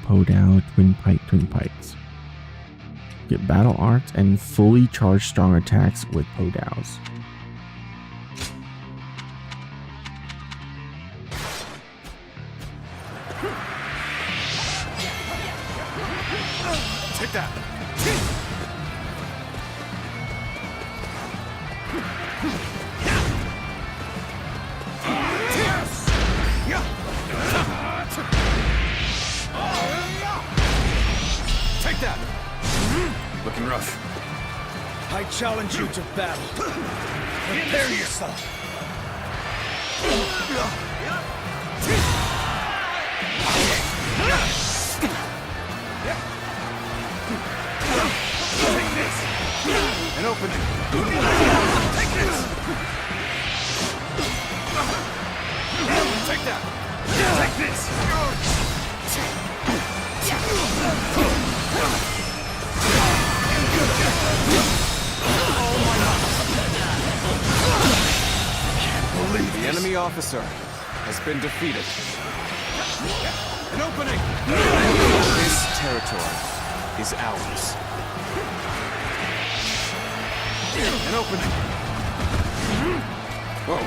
Poe down, twin pikes. Get battle arts and fully charged strong attacks with Poe dows. Take that. Take that. Looking rough. I challenge you to battle. Prepare yourself. Take this. An opening. Take this. Take that. Take this. The enemy officer has been defeated. An opening! This territory is ours. An opening! Whoa.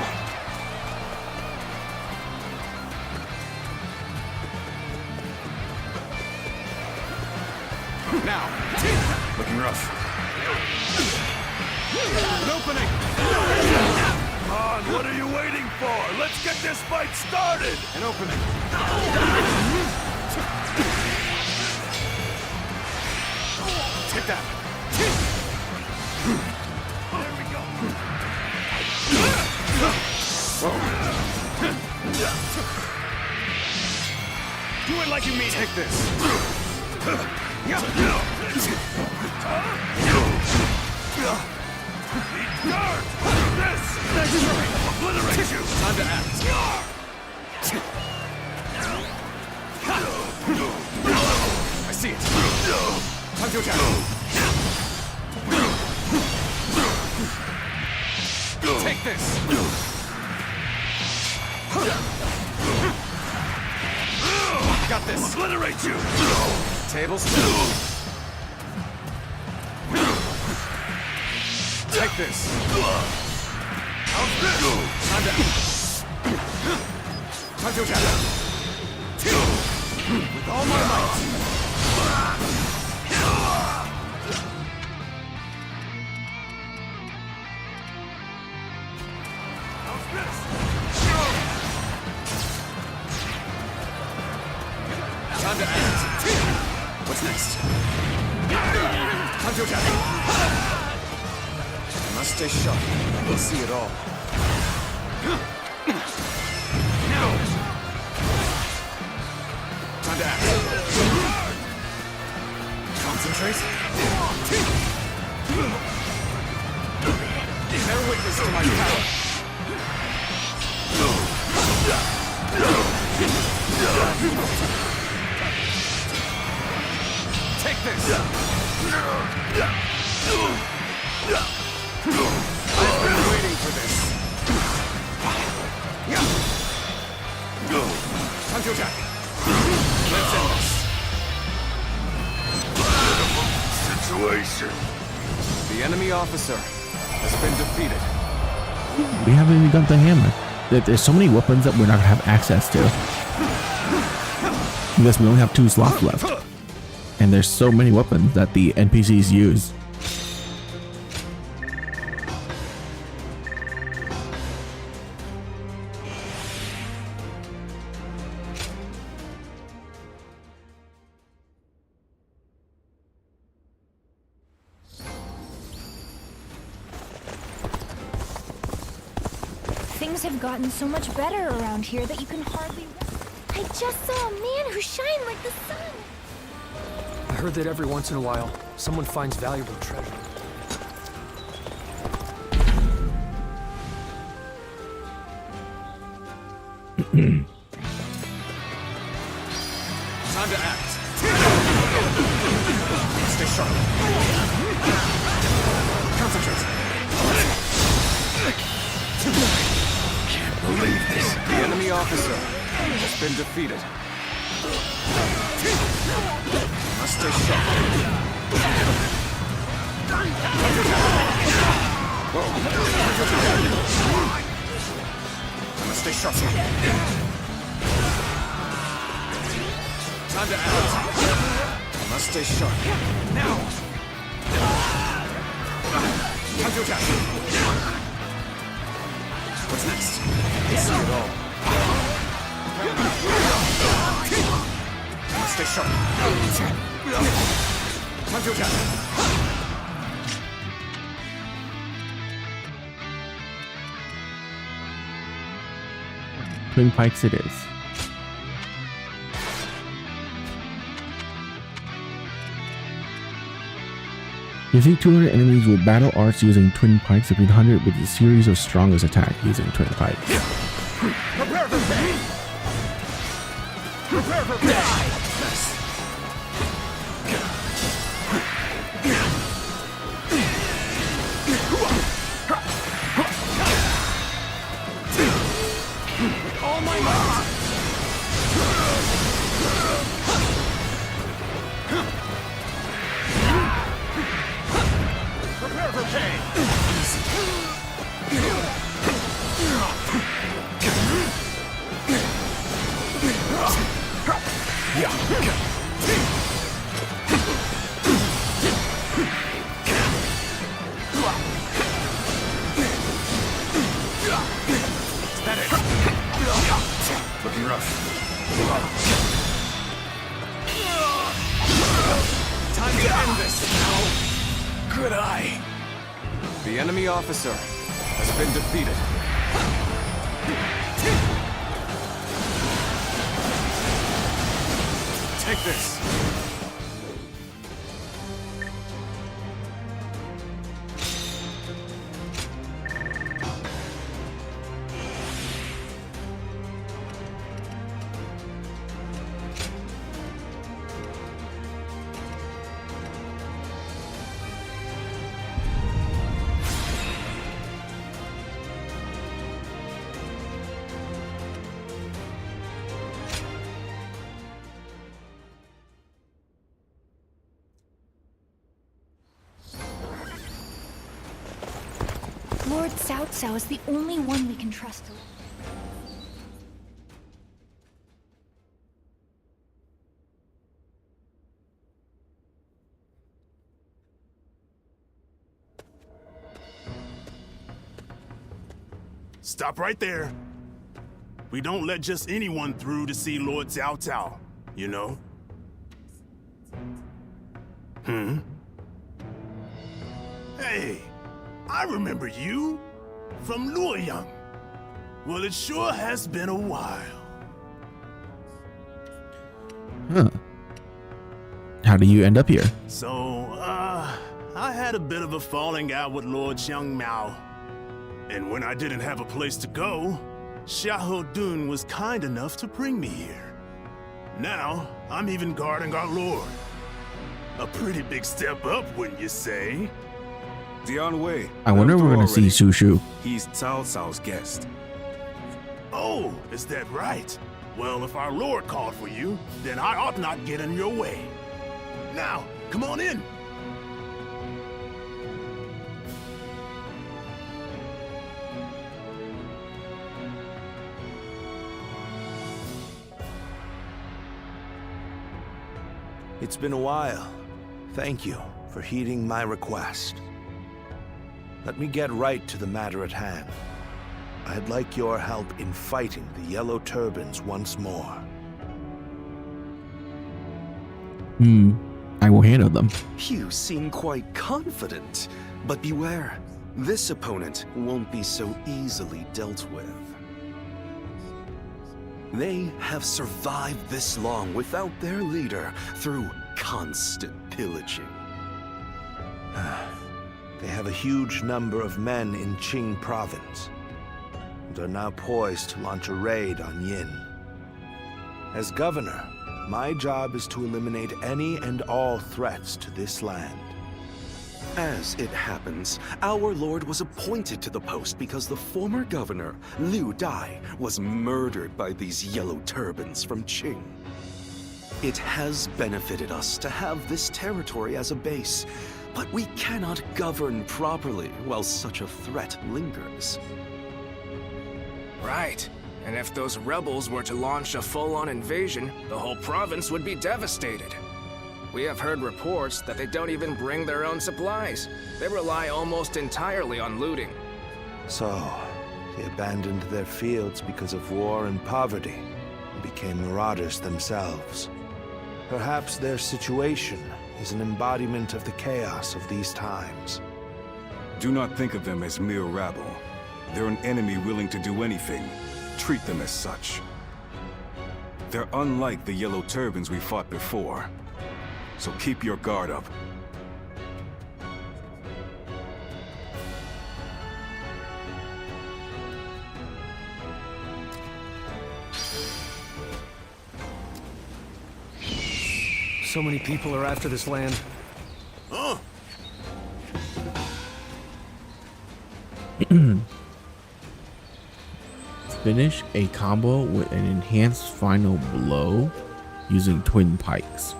Now, looking rough. An opening! Come on, what are you waiting for? Let's get this fight started! An opening! Take that! There we go! Whoa. Do it like you mean it! Take this! Guard! This! Obliterate you! Time to act! I see it! Time to attack! Take this! Got this! Obliterate you! Tables turn. Take this! How's this? Time to act! Time to attack! With all my might! How's this? Time to act! What's next? Time to attack! I must stay sharp. I can see it all. Time to act. Concentrate. Bear witness to my power. Take this! I've been waiting for this. Time to attack. Let's end this. Situation. The enemy officer has been defeated. We haven't even got the hammer. There's so many weapons that we're not gonna have access to. Because we only have 2 slots left. And there's so many weapons that the NPCs use. Things have gotten so much better around here that you can hardly... I just saw a man who shined like the sun! I heard that every once in a while, someone finds valuable treasure. Time to act. Stay sharp. Concentrate. Can't believe this. The enemy officer has been defeated. Stay sharp. I must stay sharp. Time to act. I must stay sharp. Now! Time to attack. What's next? I see it all. I must stay sharp. Time to attack. Twin pikes it is. Defeat 200 enemies with battle arts using twin pikes. Defeat 100 with a series of strongest attack using twin pikes. Prepare for pain! Prepare for pain! All my might! Prepare for pain! Looking rough. Time to end this now. Good eye. The enemy officer has been defeated. Take this. Lord Cao Cao is the only one we can trust. Stop right there. We don't let just anyone through to see Lord Cao Cao, you know? Hey, I remember you from Luoyang. Well, it sure has been a while. Huh. How do you end up here? So, I had a bit of a falling out with Lord Xiang Mao. And when I didn't have a place to go, Xiahou Dun was kind enough to bring me here. Now, I'm even guarding our lord. A pretty big step up, wouldn't you say? Dian Wei. I wonder if we're gonna see Su Shu. He's Cao Cao's guest. Oh, is that right? Well, if our lord called for you, then I ought not get in your way. Now, come on in. It's been a while. Thank you for heeding my request. Let me get right to the matter at hand. I'd like your help in fighting the Yellow Turbans once more. I will handle them. You seem quite confident, but beware. This opponent won't be so easily dealt with. They have survived this long without their leader through constant pillaging. They have a huge number of men in Qing province, and are now poised to launch a raid on Yin. As governor, my job is to eliminate any and all threats to this land. As it happens, our lord was appointed to the post because the former governor, Liu Dai, was murdered by these Yellow Turbans from Qing. It has benefited us to have this territory as a base, but we cannot govern properly while such a threat lingers. Right. And if those rebels were to launch a full-on invasion, the whole province would be devastated. We have heard reports that they don't even bring their own supplies. They rely almost entirely on looting. So, they abandoned their fields because of war and poverty, and became marauders themselves. Perhaps their situation is an embodiment of the chaos of these times. Do not think of them as mere rabble. They're an enemy willing to do anything. Treat them as such. They're unlike the yellow turbans we fought before. So keep your guard up. So many people are after this land. Huh? Finish a combo with an enhanced final blow using twin pikes.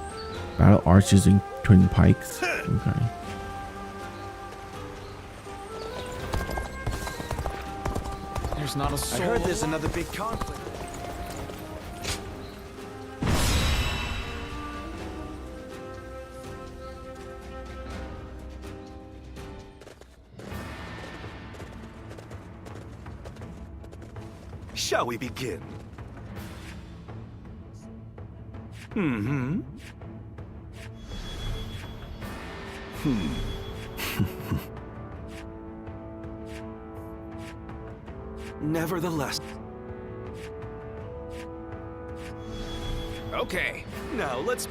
Battle arts using twin pikes. Okay. There's not a soul. I heard there's another big conflict. Shall we begin? Nevertheless. Okay. Now let's...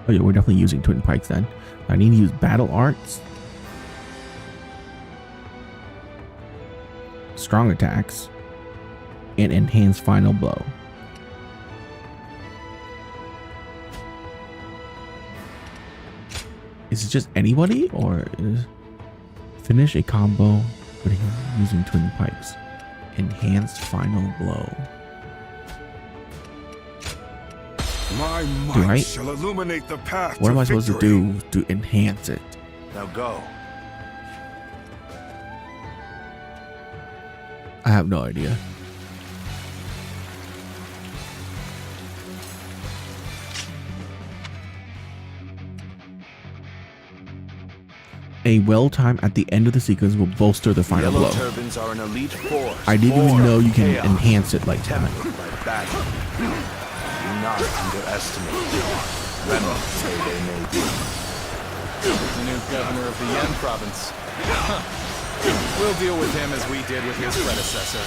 Oh yeah, we're definitely using twin pikes then. I need to use battle arts, strong attacks, and enhanced final blow. Is it just anybody, or is finish a combo with using twin pikes? Enhanced final blow. My Do might I- shall illuminate the path What to am I supposed to victory. do to enhance it? Now go. I have no idea. A well time at the end of the sequence will bolster the final Yellow blow. turbans are an elite force. I didn't even born know you of can chaos, enhance it like that. tempered by battle. Do not underestimate them. Remnants they may be. The new governor of the Yen province. Huh. We'll deal with him as we did with his predecessor.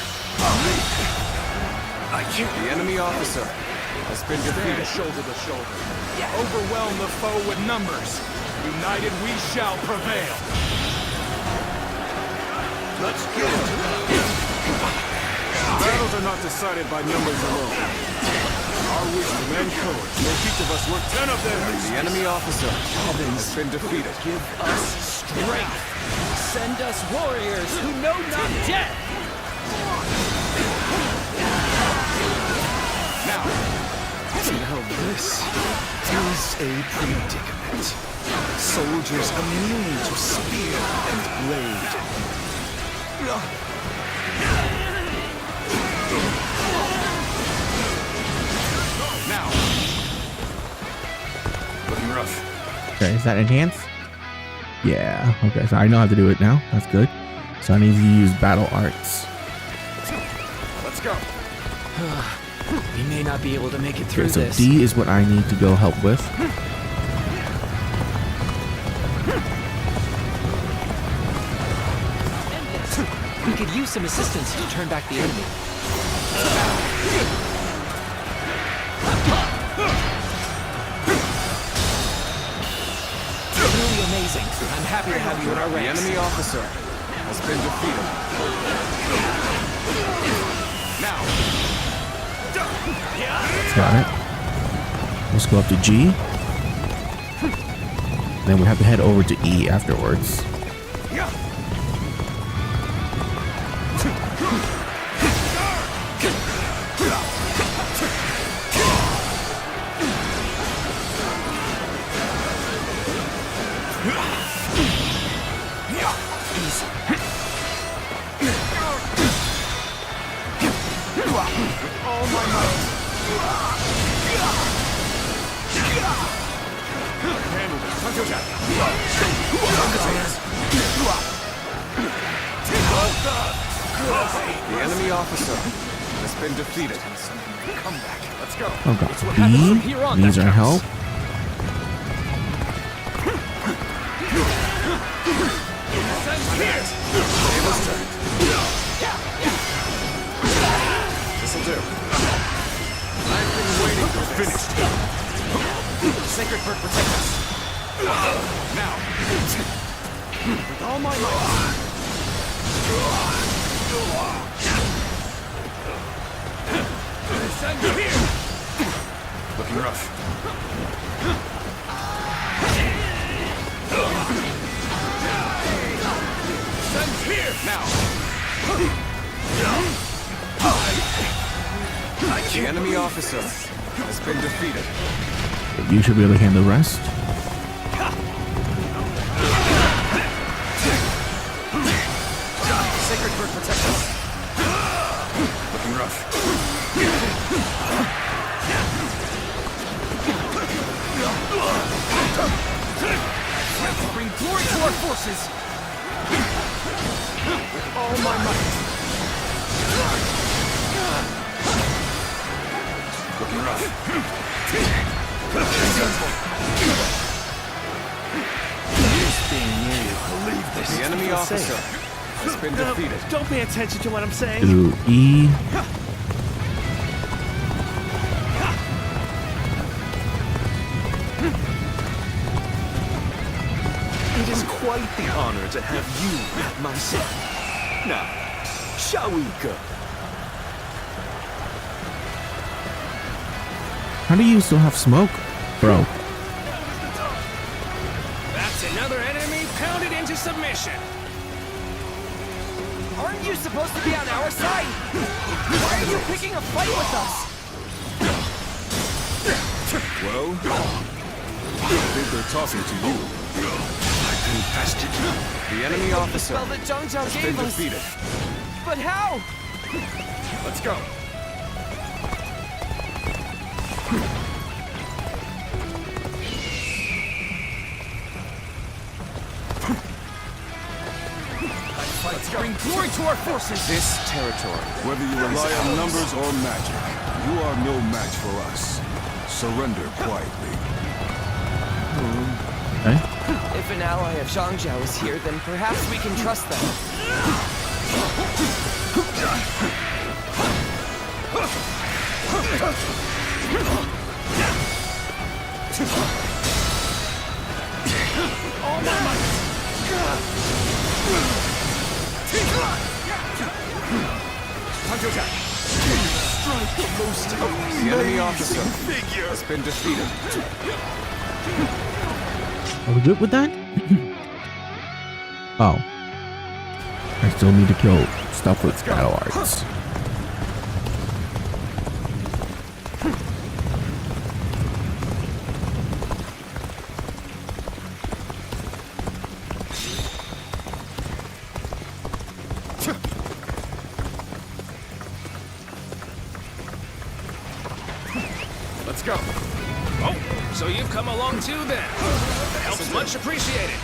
The enemy officer has been defeated. Shoulder to shoulder. Overwhelm the foe with numbers. United we shall prevail. Let's get into it. Battles are not decided by numbers alone. Our wisdom and courage make each of us worth 10 of them. The enemy officer has been defeated. Give us strength. Send us warriors who know not death. Now, Now this is a predicament. Soldiers immune to spear and blade. now. Looking rough. Okay, is that enhanced? Yeah. Okay, so I know how to do it now. That's good. So I need to use battle arts. Let's go. We may not be able to make it through Okay, so this. D is what I need to go help with. We could use some assistance to turn back the enemy. Really amazing. I'm happy to have you in our The ranks. enemy officer has been defeated. Now, Got it. Let's go up to G. Then we have to head over to E afterwards. The enemy officer has been defeated. Come back. Let's go. Oh god. B. Needs our help. Table's turn. This'll do. I've been waiting for this. Finished. Sacred bird, protect us. Now. With all my might. Send here. Looking rough. Send here now. The enemy officer has been defeated. You should be able to handle the rest. Sacred bird, protect us. Looking rough. Bring glory to our forces! With all my might. Looking rough. Just being near you. Believe this. The enemy officer has been defeated. Don't pay attention to what I'm saying. To E. It is quite the honor to have you at my side. Now, shall we go? How do you still have smoke, bro? That's another enemy pounded into submission. Aren't you supposed to be on our side? Why are you picking a fight with us? Well, I think they're talking to you. The enemy officer Well, that Zhang Zhao has been gave us. defeated. But how? Let's go. Let's bring glory to our forces! This territory. Whether you rely on numbers or magic, you are no match for us. Surrender quietly. Okay. If an ally of Zhang Zhao is here, then perhaps we can trust them. All my might. Strike the most The enemy officer has been defeated. Are we good with that? Oh. I still need to kill stuff with battle arts. Let's go. Oh, so you've come along too then. The help's much appreciated.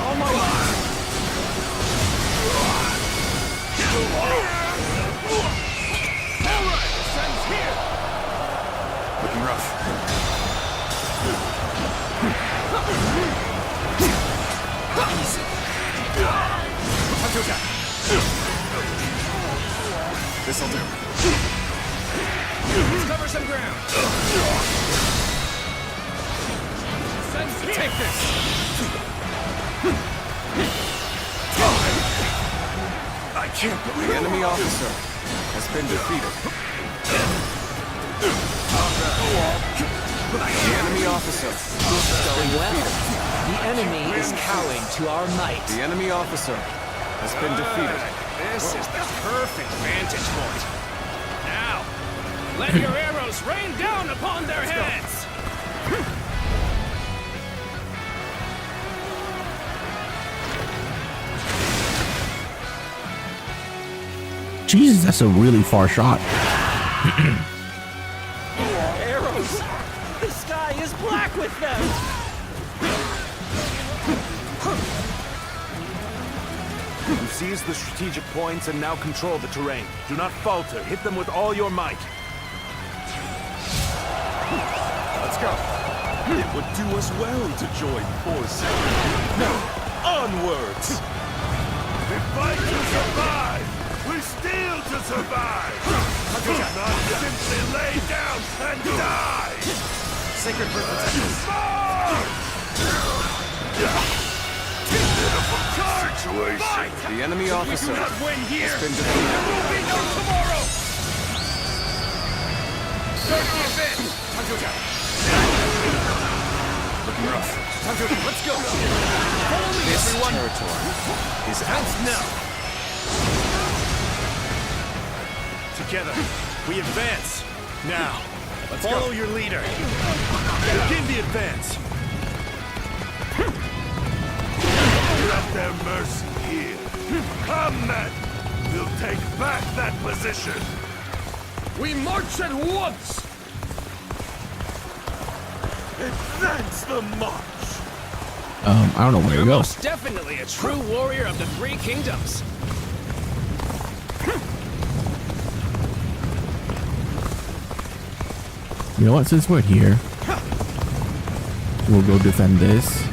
All my might. All right, the sun's here. Looking rough. Easy. This'll do. Let's cover some ground. Take this. I can't believe The enemy officer has been defeated. The enemy officer is Going well. The enemy is cowing to our might. The enemy officer has been defeated. This is the perfect vantage point. Now, let your arrows rain down upon their heads! Jesus, that's a really far shot. Arrows! The sky is black with them! You seized the strategic points and now control the terrain. Do not falter. Hit them with all your might. Let's go. It would do us well to join forces. Now, onwards! We fight to survive! We steal to survive! Do not simply lay down and die! Sacred protection. Situation! The enemy officer Not win here! has been defeated. There will be no tomorrow! Start the event! Looking rough. Let's go! Follow me, This everyone! territory is Bounce ours. now! Together, we advance. Now, follow your leader. Begin the advance. Let their mercy here. Come, men! We'll take back that position! We march at once! Advance the march! I don't know where to go. Most definitely a true warrior of the Three Kingdoms. You know what? Since we're here, we'll go defend this.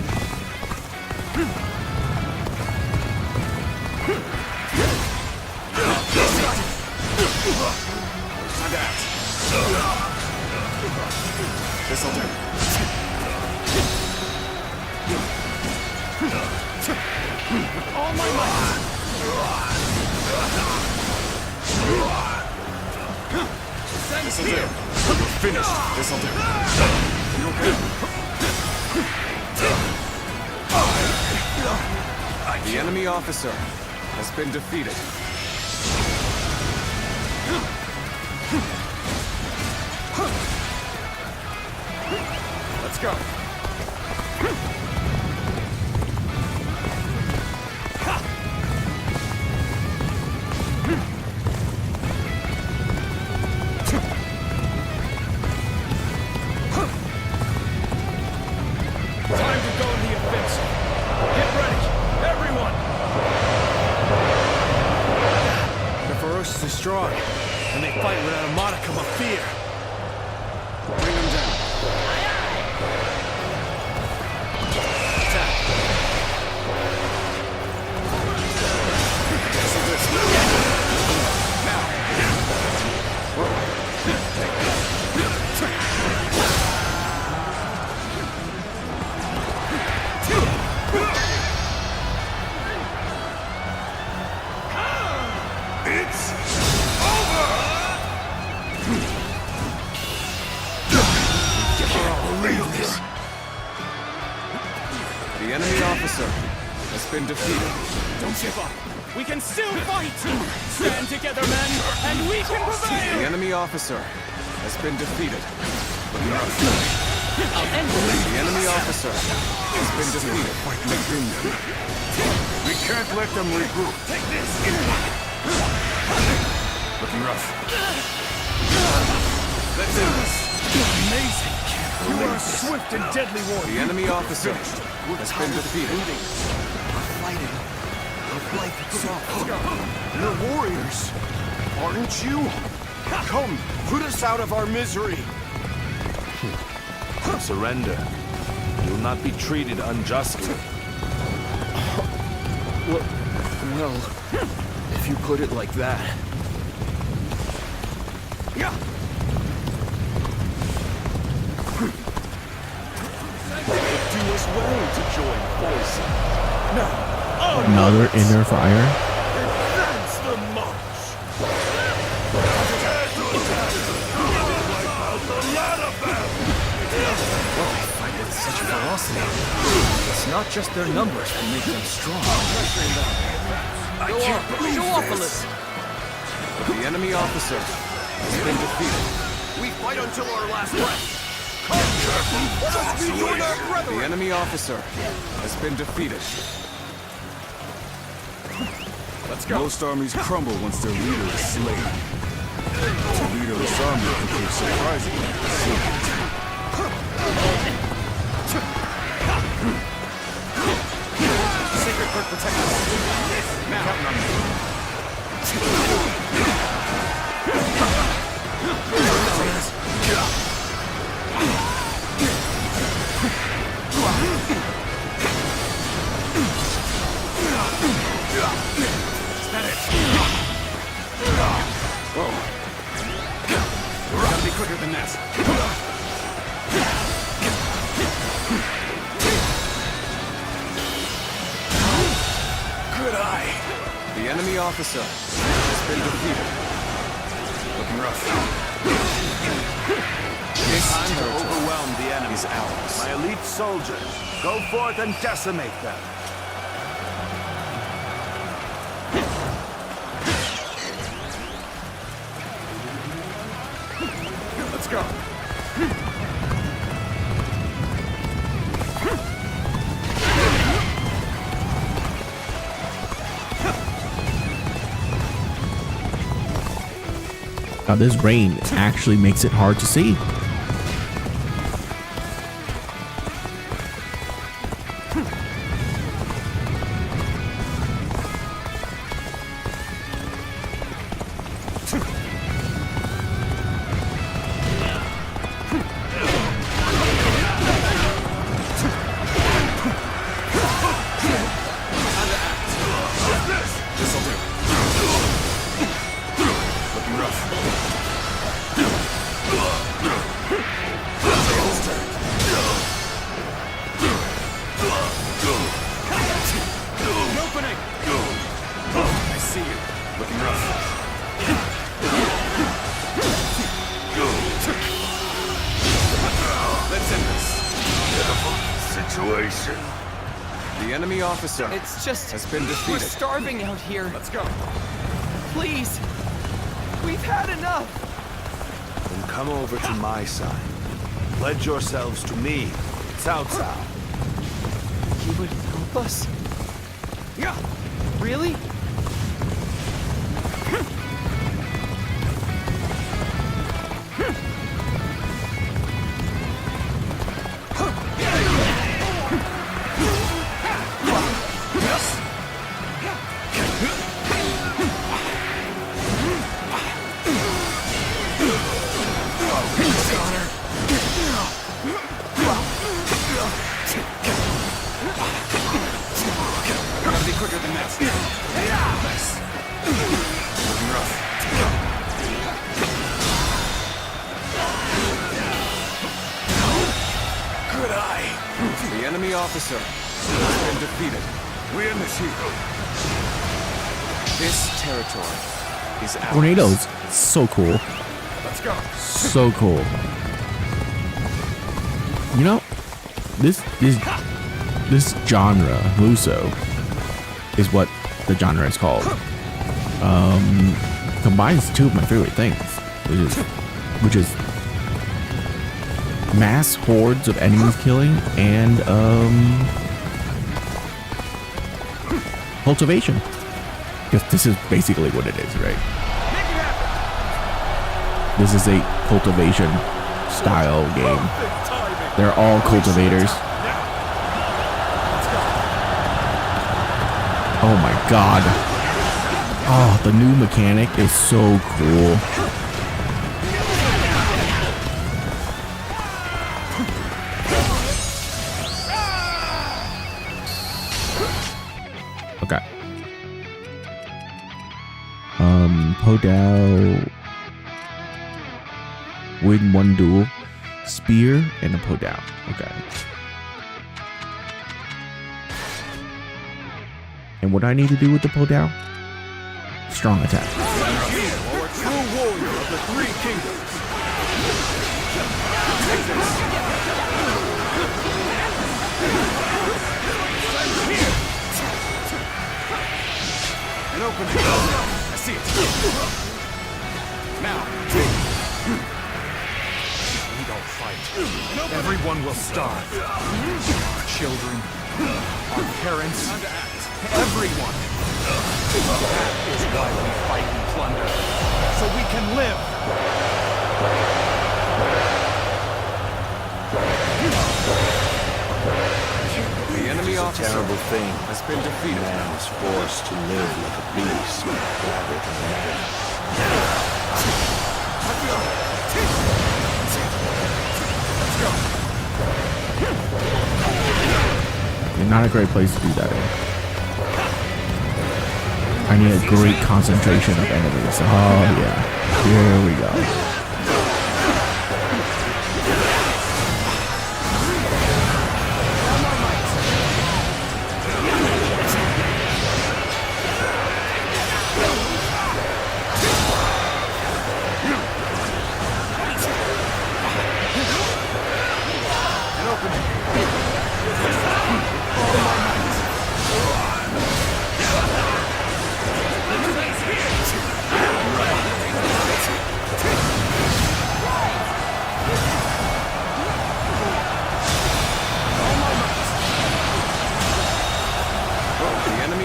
This'll do. All my might! This'll do. We're finished. This'll do. You okay? The enemy officer has been defeated. Let's go. Time to go in the offensive. Get ready, everyone! They're ferociously strong, and they fight without a modicum of fear. Bring them down. Attack. It's over! Believe this. The enemy officer has been defeated. Don't give up. We can still fight. Stand together, men, and we can The prevail. enemy officer has been defeated. I'll end this. The enemy officer has been defeated. We can't let them regroup. Take this. Looking rough. Let's do this. You're amazing. You are a swift and deadly The warrior. enemy officer has been defeated. You're warriors, aren't you? Come, put us out of our misery. Surrender. You will not be treated unjustly. Well, if you put it like that. It would do us well to join forces. Another inner fire. Advance the march. Fight with such ferocity. It's not just their numbers that make them strong. Show off a little. The enemy officer has been defeated. We fight until our last breath. The enemy officer has been defeated. Let's go. Most armies crumble once their leader is slain. The leader of this army can prove surprisingly resilient. Sacred Clerk protect us. Now. Counting on me. Whoa. Gotta be quicker than that. Good eye. The enemy officer has been defeated. Looking rough. This Time to territory overwhelm the enemy. is ours. My elite soldiers, go forth and decimate them. Let's go. Now this rain actually makes it hard to see. This'll do. Looking rough. Tails turned. An opening. I see you. Looking rough. Let's end this. Situation. The enemy officer It's just has been we're defeated. starving out here. Let's go. Please. We've had enough. Then come over to my side. Pledge yourselves to me, Cao Cao. You would help us? Yeah. Really? Gotta be quicker than that. Nice. Looking rough. Good eye. The enemy officer has been defeated. We end this here. This territory is ours. Tornadoes, so cool. Let's go. So cool. You know, this genre, Musou, is what the genre is called. Combines two of my favorite things, which is mass hordes of enemies killing and cultivation. Because this is basically what it is, right? This is a cultivation style game. They're all cultivators. Oh my god. Oh, the new mechanic is so cool. Okay. Podao. Win one duel. Spear and a Podao. Okay. And what do I need to do with the pull down? Strong attack. Or a true warrior of the Three Kingdoms. An opening. I see it. Now, we don't fight. Everyone will starve. Our children, our parents, everyone. That is why we fight and plunder. So we can live. The enemy officer Terrible thing. has been defeated. Man is forced to live like a beast rather than man. And not a great place to do that in. I need a great concentration of enemies. Oh yeah. Here we go.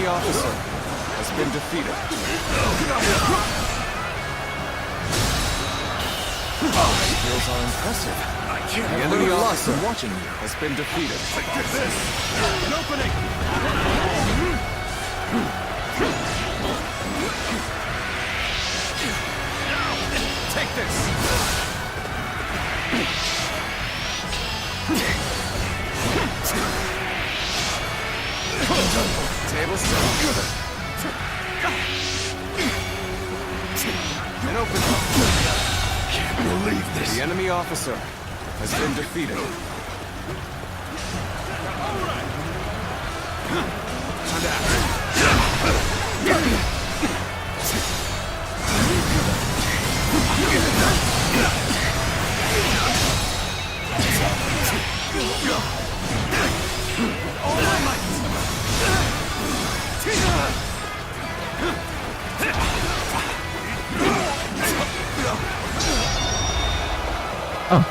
Officer has been defeated. Skills are impressive. The enemy officer watching you has been defeated. An opening! Take this! Table set. An open. Can't believe this. The enemy officer has been defeated. All my might. Oh.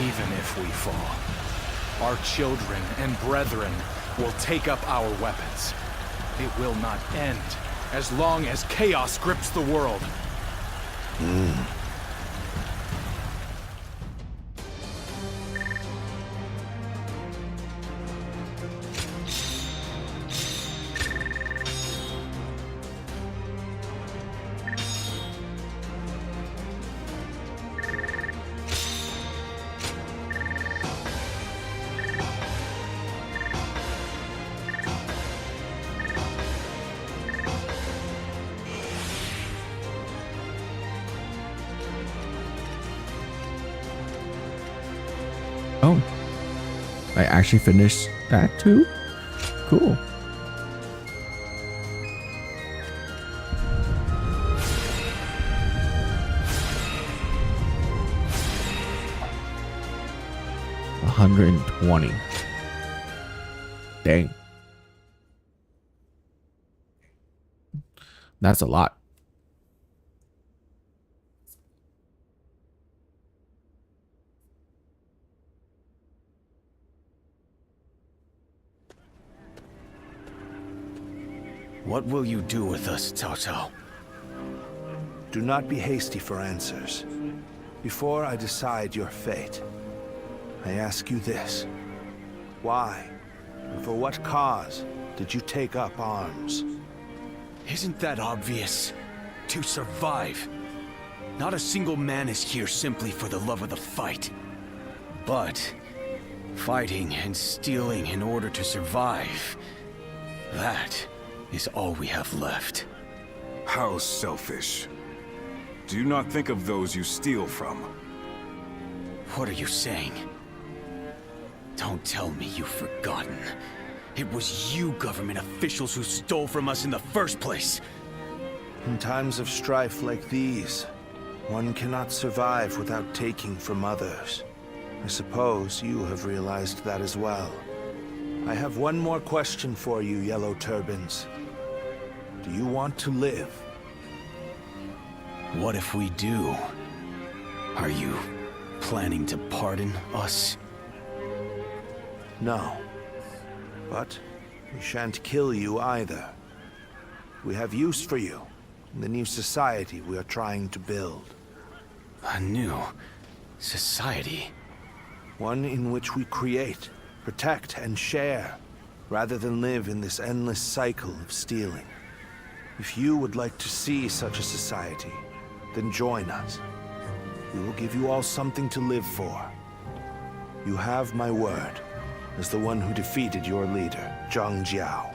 Even if we fall, our children and brethren will take up our weapons. It will not end as long as chaos grips the world. Oh, I actually finished that too? Cool. $120. Dang. That's a lot. What will you do with us, Cao Cao? Do not be hasty for answers. Before I decide your fate, I ask you this. Why, and for what cause, did you take up arms? Isn't that obvious? To survive. Not a single man is here simply for the love of the fight. But fighting and stealing in order to survive, that is all we have left. How selfish. Do not think of those you steal from. What are you saying? Don't tell me you've forgotten. It was you government officials who stole from us in the first place. In times of strife like these, one cannot survive without taking from others. I suppose you have realized that as well. I have one more question for you, Yellow Turbans. Do you want to live? What if we do? Are you planning to pardon us? No. But we shan't kill you either. We have use for you in the new society we are trying to build. A new society? One in which we create, protect, and share, rather than live in this endless cycle of stealing. If you would like to see such a society, then join us. We will give you all something to live for. You have my word, as the one who defeated your leader, Zhang Jiao.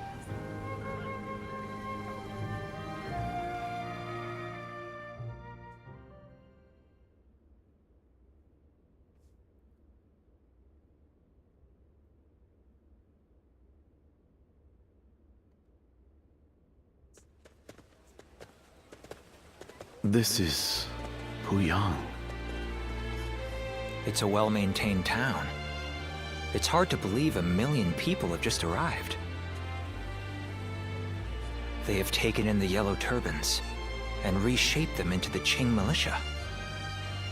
This is Puyang. It's a well-maintained town. It's hard to believe 1 million people have just arrived. They have taken in the Yellow Turbans and reshaped them into the Qing militia.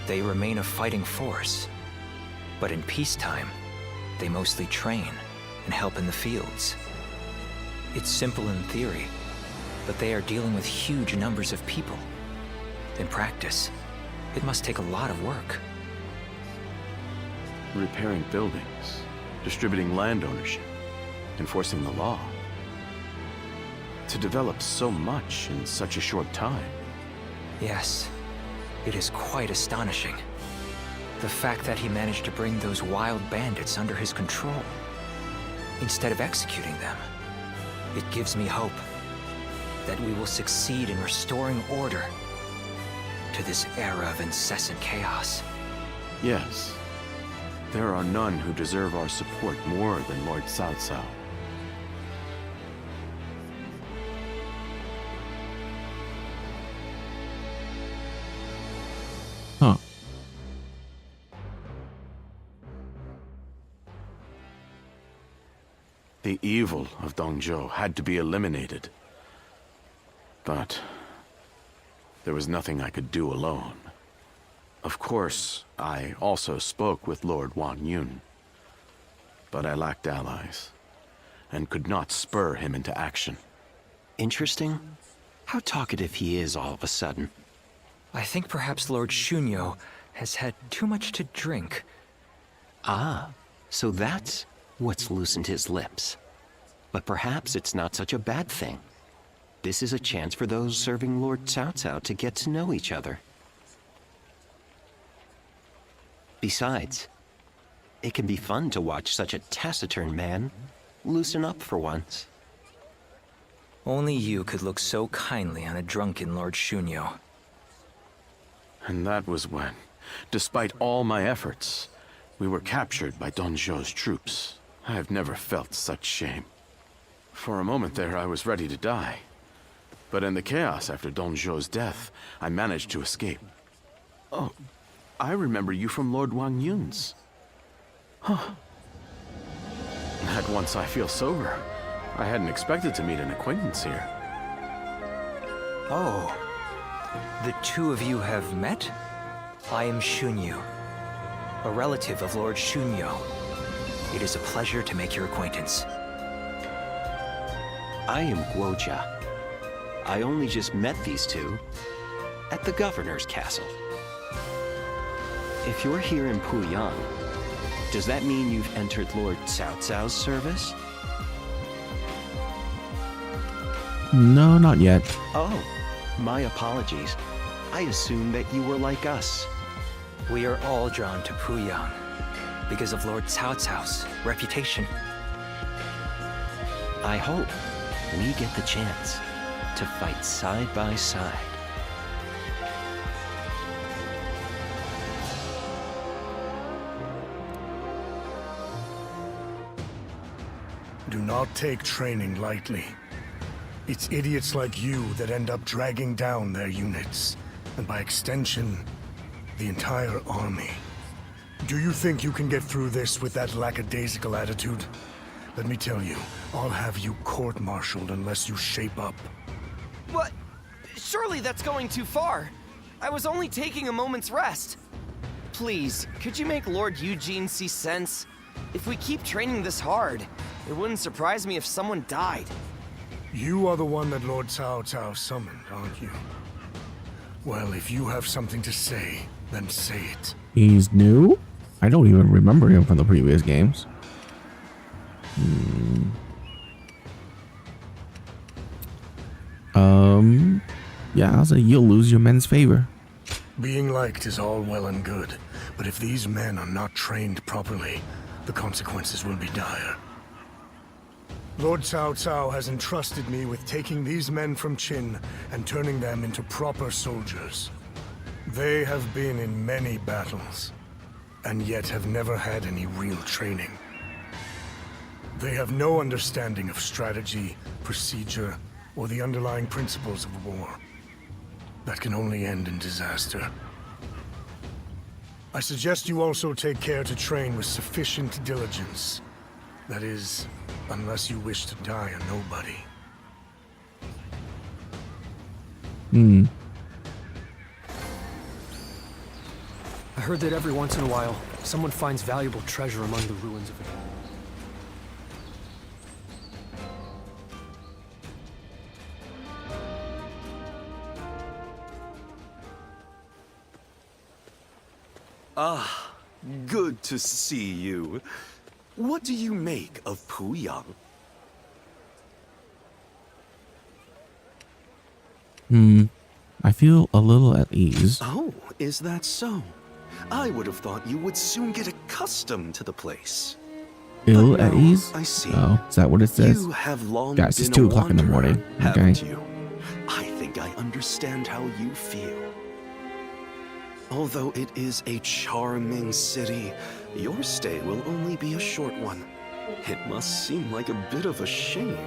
They remain a fighting force, but in peacetime, they mostly train and help in the fields. It's simple in theory, but they are dealing with huge numbers of people. In practice, it must take a lot of work. Repairing buildings, distributing land ownership, enforcing the law. To develop so much in such a short time. Yes, it is quite astonishing. The fact that he managed to bring those wild bandits under his control, instead of executing them. It gives me hope that we will succeed in restoring order to this era of incessant chaos. Yes. There are none who deserve our support more than Lord Cao Cao. Huh. The evil of Dongzhou had to be eliminated. But there was nothing I could do alone. Of course, I also spoke with Lord Wang Yun. But I lacked allies, and could not spur him into action. Interesting. How talkative he is all of a sudden. I think perhaps Lord Shunyo has had too much to drink. Ah, so that's what's loosened his lips. But perhaps it's not such a bad thing. This is a chance for those serving Lord Cao Cao to get to know each other. Besides, it can be fun to watch such a taciturn man loosen up for once. Only you could look so kindly on a drunken Lord Shunyo. And that was when, despite all my efforts, we were captured by Dongzhou's troops. I have never felt such shame. For a moment there, I was ready to die. But in the chaos after Dongzhou's death, I managed to escape. Oh, I remember you from Lord Wang Yun's. Huh. At once I feel sober. I hadn't expected to meet an acquaintance here. Oh, the two of you have met? I am Shunyu, a relative of Lord Shunyo. It is a pleasure to make your acquaintance. I am Guojia. I only just met these two at the governor's castle. If you're here in Puyang, does that mean you've entered Lord Cao Cao's service? No, not yet. Oh, my apologies. I assumed that you were like us. We are all drawn to Puyang because of Lord Cao Cao's reputation. I hope we get the chance to fight side by side. Do not take training lightly. It's idiots like you that end up dragging down their units, and by extension, the entire army. Do you think you can get through this with that lackadaisical attitude? Let me tell you, I'll have you court-martialed unless you shape up. What? Surely that's going too far. I was only taking a moment's rest. Please, could you make Lord Eugene see sense? If we keep training this hard, it wouldn't surprise me if someone died. You are the one that Lord Cao Cao summoned, aren't you? Well, if you have something to say, then say it. He's new? I don't even remember him from the previous games. Yeah, I'll say you'll lose your men's favor. Being liked is all well and good, but if these men are not trained properly, the consequences will be dire. Lord Cao Cao has entrusted me with taking these men from Qin and turning them into proper soldiers. They have been in many battles, and yet have never had any real training. They have no understanding of strategy, procedure, or the underlying principles of war. That can only end in disaster. I suggest you also take care to train with sufficient diligence. That is, unless you wish to die a nobody. I heard that every once in a while, someone finds valuable treasure among the ruins of it. Ah, good to see you. What do you make of Puyang? I feel a little at ease. Oh, is that so? I would have thought you would soon get accustomed to the place. Ill at ease? I see. Oh, is that what it says? You have long Guys, it's been 2 o'clock in the morning. Okay. Haven't you? I think I understand how you feel. Although it is a charming city, your stay will only be a short one. It must seem like a bit of a shame.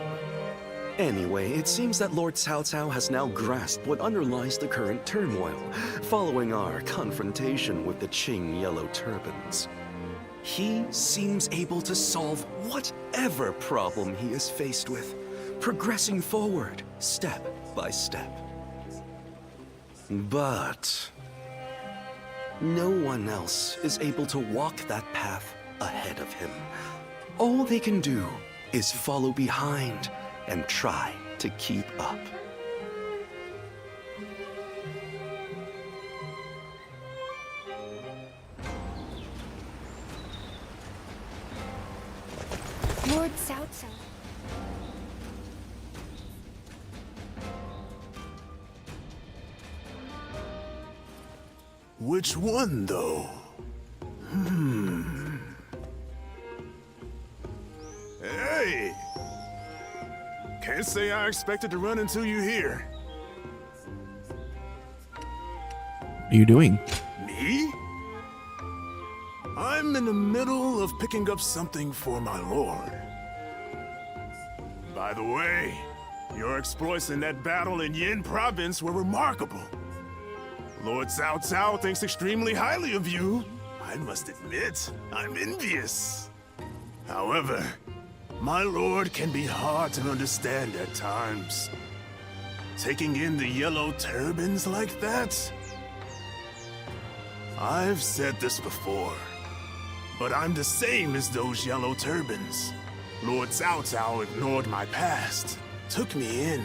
Anyway, it seems that Lord Cao Cao has now grasped what underlies the current turmoil, following our confrontation with the Qing Yellow Turbans. He seems able to solve whatever problem he is faced with, progressing forward, step by step. But no one else is able to walk that path ahead of him. All they can do is follow behind and try to keep up. Lord Cao Cao. Which one, though? Hey! Can't say I expected to run into you here. What are you doing? Me? I'm in the middle of picking up something for my lord. By the way, your exploits in that battle in Yin province were remarkable. Lord Cao Cao thinks extremely highly of you. I must admit, I'm envious. However, my lord can be hard to understand at times. Taking in the yellow turbans like that? I've said this before, but I'm the same as those yellow turbans. Lord Cao Cao ignored my past, took me in,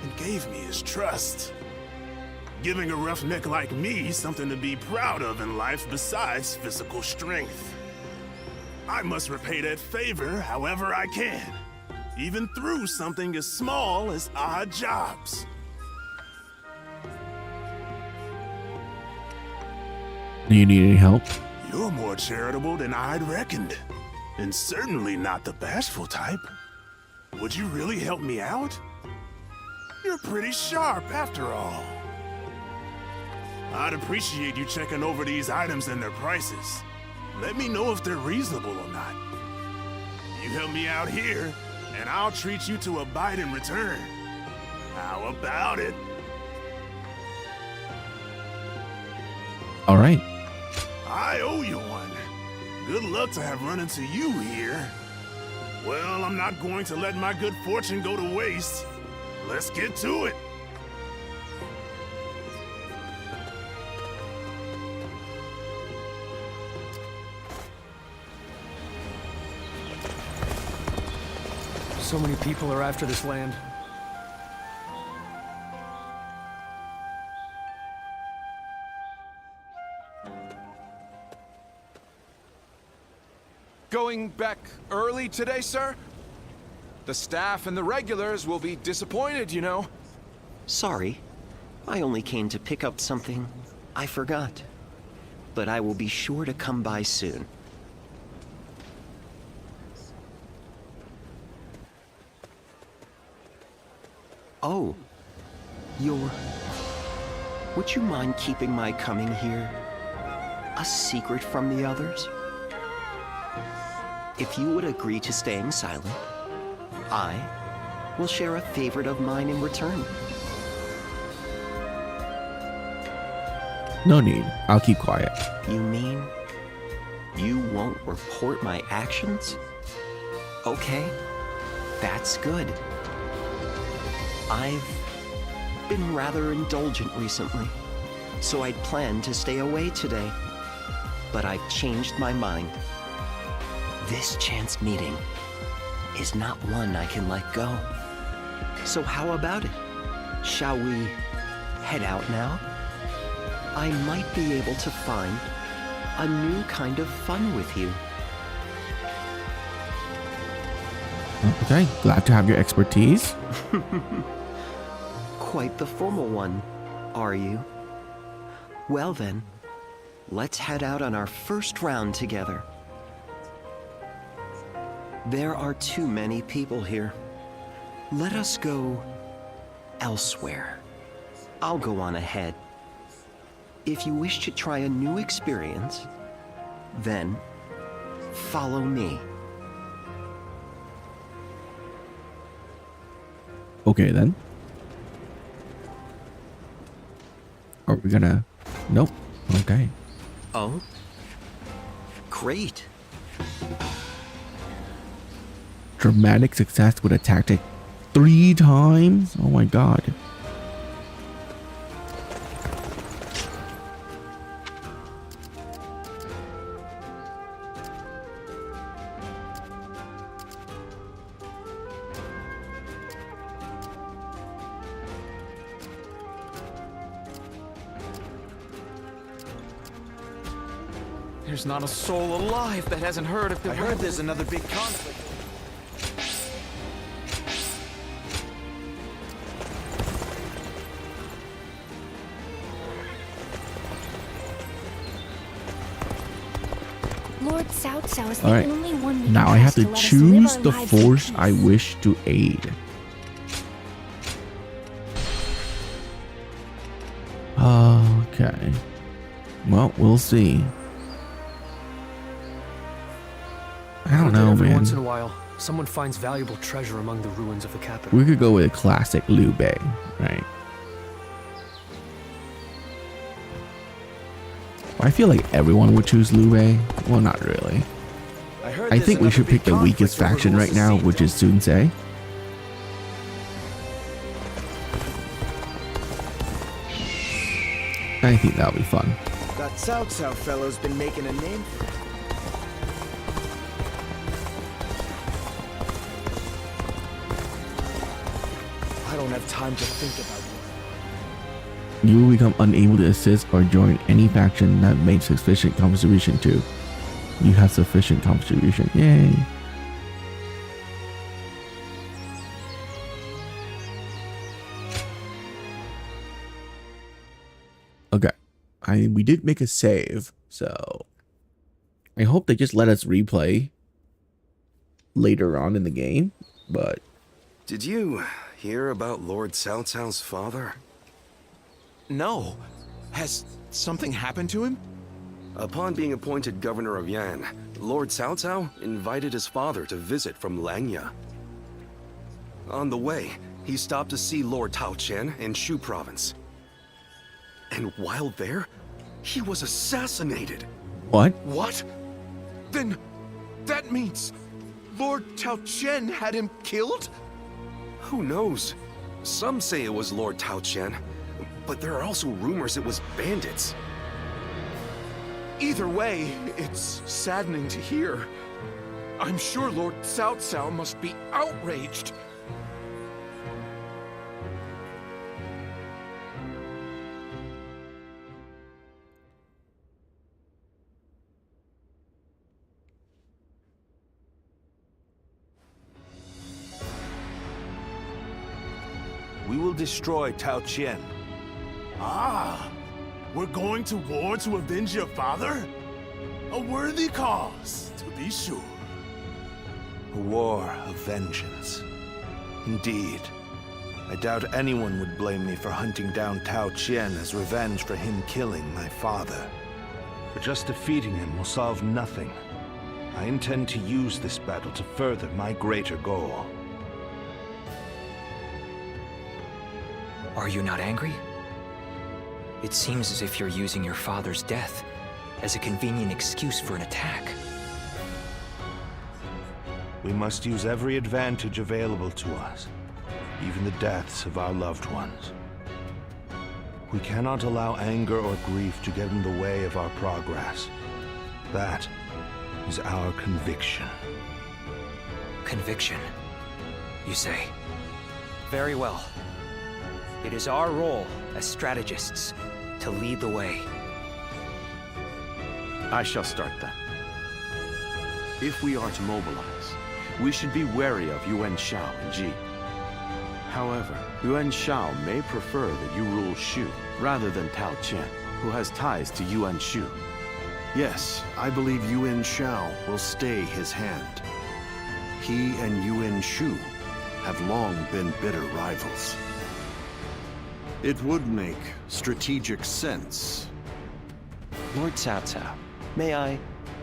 and gave me his trust. Giving a roughneck like me something to be proud of in life besides physical strength. I must repay that favor however I can, even through something as small as odd jobs. Do you need any help? You're more charitable than I'd reckoned, and certainly not the bashful type. Would you really help me out? You're pretty sharp after all. I'd appreciate you checking over these items and their prices. Let me know if they're reasonable or not. You help me out here, and I'll treat you to a bite in return. How about it? All right. I owe you one. Good luck to have run into you here. Well, I'm not going to let my good fortune go to waste. Let's get to it. So many people are after this land. Going back early today, sir? The staff and the regulars will be disappointed, you know. Sorry. I only came to pick up something I forgot. But I will be sure to come by soon. Oh. Would you mind keeping my coming here a secret from the others? If you would agree to staying silent, I will share a favorite of mine in return. No need. I'll keep quiet. You mean you won't report my actions? Okay, that's good. I've been rather indulgent recently, so I'd planned to stay away today. But I've changed my mind. This chance meeting is not one I can let go. So how about it? Shall we head out now? I might be able to find a new kind of fun with you. Okay, glad to have your expertise. Quite the formal one, are you? Well then, let's head out on our first round together. There are too many people here. Let us go elsewhere. I'll go on ahead. If you wish to try a new experience, then follow me. Okay then. Are we gonna... Nope. Okay. Oh? Great. Dramatic success with a tactic 3 times? Oh my god. There's not a soul alive that hasn't heard of the I heard there's another big conflict. Lord Cao Cao is the Alright, only one we now can I have trust to let us choose live the our lives in force peace. I wish to aid. Okay. Well, we'll see. I don't know, Every man. once in a while, someone finds valuable treasure among the ruins of the capital. We could go with a classic Liu Bei, right? I feel like everyone would choose Liu Bei. Well, not really. I think we should pick the weakest faction right now, which is Sun Ce. I think that'll be fun. That Cao Cao fellow's been making a name for it. I don't have time to think about it. You will become unable to assist or join any faction that makes sufficient contribution to. You have sufficient contribution. Yay. Okay. We did make a save, so I hope they just let us replay later on in the game, but Did you hear about Lord Cao Cao's father? No. Has something happened to him? Upon being appointed governor of Yan, Lord Cao Cao invited his father to visit from Langya. On the way, he stopped to see Lord Tao Qian in Shu province. And while there, he was assassinated. What? What? Then that means Lord Tao Qian had him killed? Who knows? Some say it was Lord Tao Qian, but there are also rumors it was bandits. Either way, it's saddening to hear. I'm sure Lord Cao Cao must be outraged. We will destroy Tao Qian. Ah, we're going to war to avenge your father? A worthy cause, to be sure. A war of vengeance. Indeed. I doubt anyone would blame me for hunting down Tao Qian as revenge for him killing my father. But just defeating him will solve nothing. I intend to use this battle to further my greater goal. Are you not angry? It seems as if you're using your father's death as a convenient excuse for an attack. We must use every advantage available to us, even the deaths of our loved ones. We cannot allow anger or grief to get in the way of our progress. That is our conviction. Conviction, you say? Very well. It is our role as strategists to lead the way. I shall start then. If we are to mobilize, we should be wary of Yuan Shao and Ji. However, Yuan Shao may prefer that you rule Shu rather than Tao Qian, who has ties to Yuan Shu. Yes, I believe Yuan Shao will stay his hand. He and Yuan Shu have long been bitter rivals. It would make strategic sense. Lord Cao Cao, may I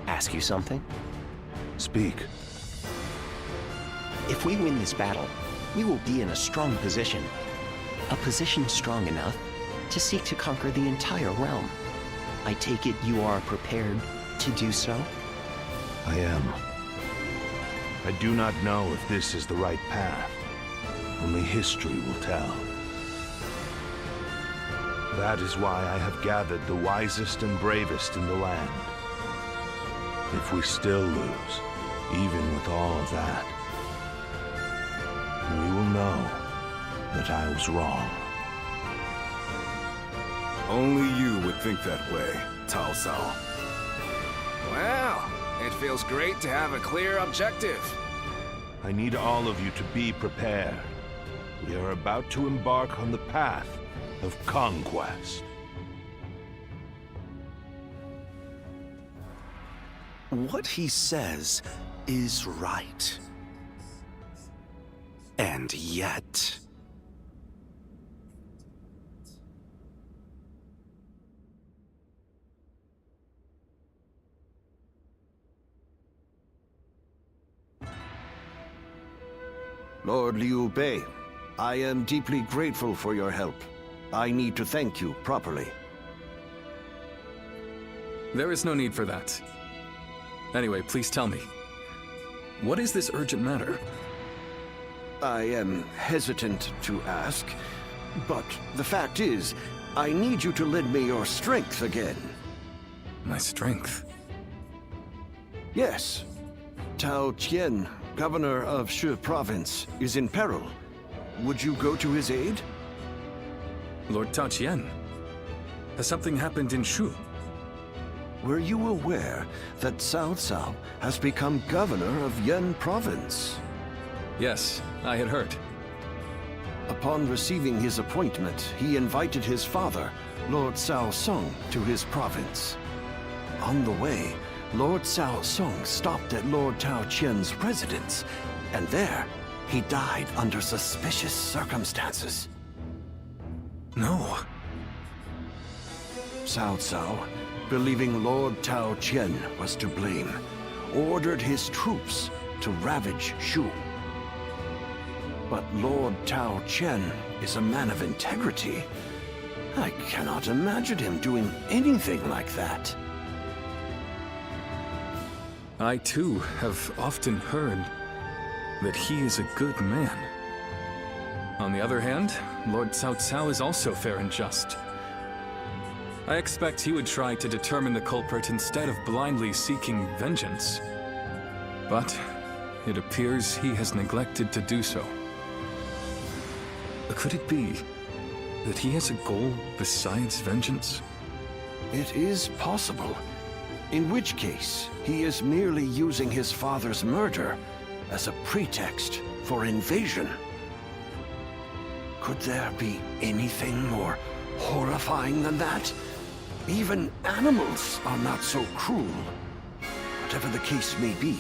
ask you something? Speak. If we win this battle, we will be in a strong position. A position strong enough to seek to conquer the entire realm. I take it you are prepared to do so? I am. I do not know if this is the right path. Only history will tell. That is why I have gathered the wisest and bravest in the land. If we still lose, even with all of that, we will know that I was wrong. Only you would think that way, Cao Cao. Well, it feels great to have a clear objective. I need all of you to be prepared. We are about to embark on the path of conquest. What he says is right. And yet... Lord Liu Bei, I am deeply grateful for your help. I need to thank you properly. There is no need for that. Anyway, please tell me. What is this urgent matter? I am hesitant to ask, but the fact is, I need you to lend me your strength again. My strength? Yes. Tao Qian, governor of Shu province, is in peril. Would you go to his aid? Lord Tao Qian? Has something happened in Shu? Were you aware that Cao Cao has become governor of Yan province? Yes, I had heard. Upon receiving his appointment, he invited his father, Lord Cao Song, to his province. On the way, Lord Cao Song stopped at Lord Tao Qian's residence, and there, he died under suspicious circumstances. No. Cao Cao, believing Lord Tao Qian was to blame, ordered his troops to ravage Shu. But Lord Tao Qian is a man of integrity. I cannot imagine him doing anything like that. I too have often heard that he is a good man. On the other hand, Lord Cao Cao is also fair and just. I expect he would try to determine the culprit instead of blindly seeking vengeance. But it appears he has neglected to do so. Could it be that he has a goal besides vengeance? It is possible. In which case, he is merely using his father's murder as a pretext for invasion. Could there be anything more horrifying than that? Even animals are not so cruel. Whatever the case may be,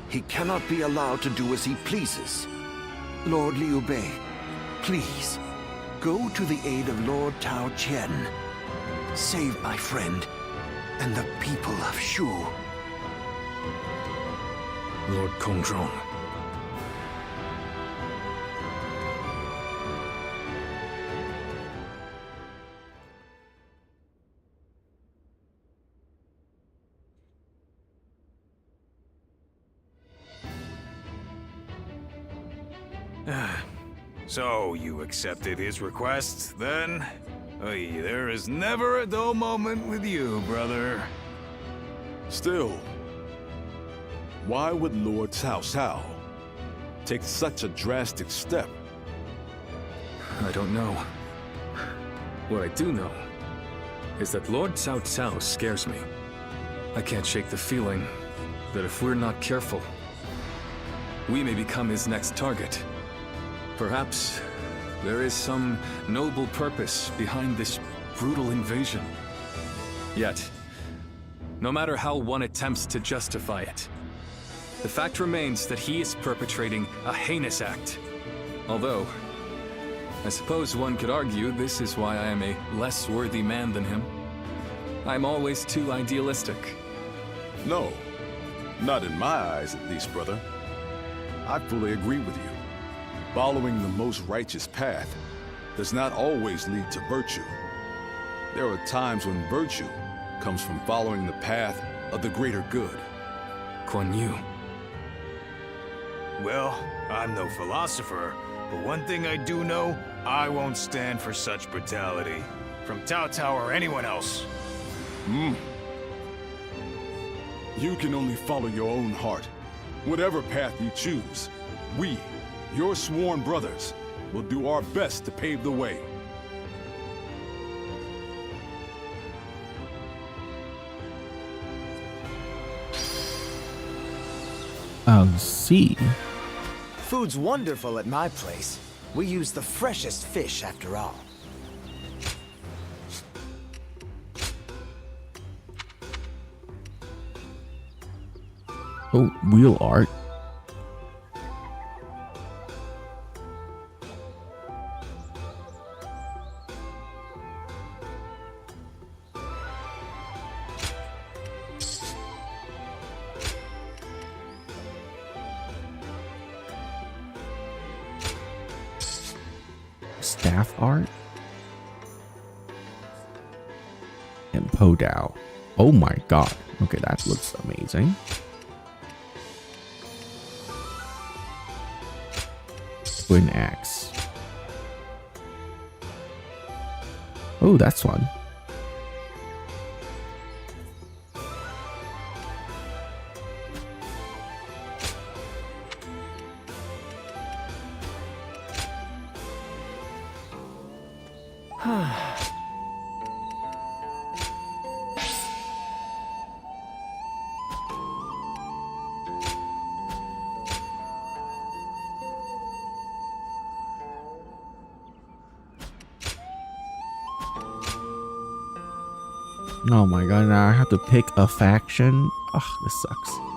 he cannot be allowed to do as he pleases. Lord Liu Bei, please, go to the aid of Lord Tao Qian. Save my friend and the people of Shu. Lord Kongzhong. So, you accepted his request, then? Oy, there is never a dull moment with you, brother. Still, why would Lord Cao Cao take such a drastic step? I don't know. What I do know is that Lord Cao Cao scares me. I can't shake the feeling that if we're not careful, we may become his next target. Perhaps there is some noble purpose behind this brutal invasion. Yet, no matter how one attempts to justify it, the fact remains that he is perpetrating a heinous act. Although, I suppose one could argue this is why I am a less worthy man than him. I'm always too idealistic. No, not in my eyes at least, brother. I fully agree with you. Following the most righteous path does not always lead to virtue. There are times when virtue comes from following the path of the greater good. Kuan Yu. Well, I'm no philosopher, but one thing I do know, I won't stand for such brutality. From Cao Cao or anyone else. You can only follow your own heart. Whatever path you choose, we, your sworn brothers, will do our best to pave the way. I'll see. Food's wonderful at my place. We use the freshest fish after all. Oh, wheel art. Staff art and Podao. Oh my god. Okay, that looks amazing. Twin axe. Oh, that's fun. Oh my god, now I have to pick a faction. Ugh, this sucks.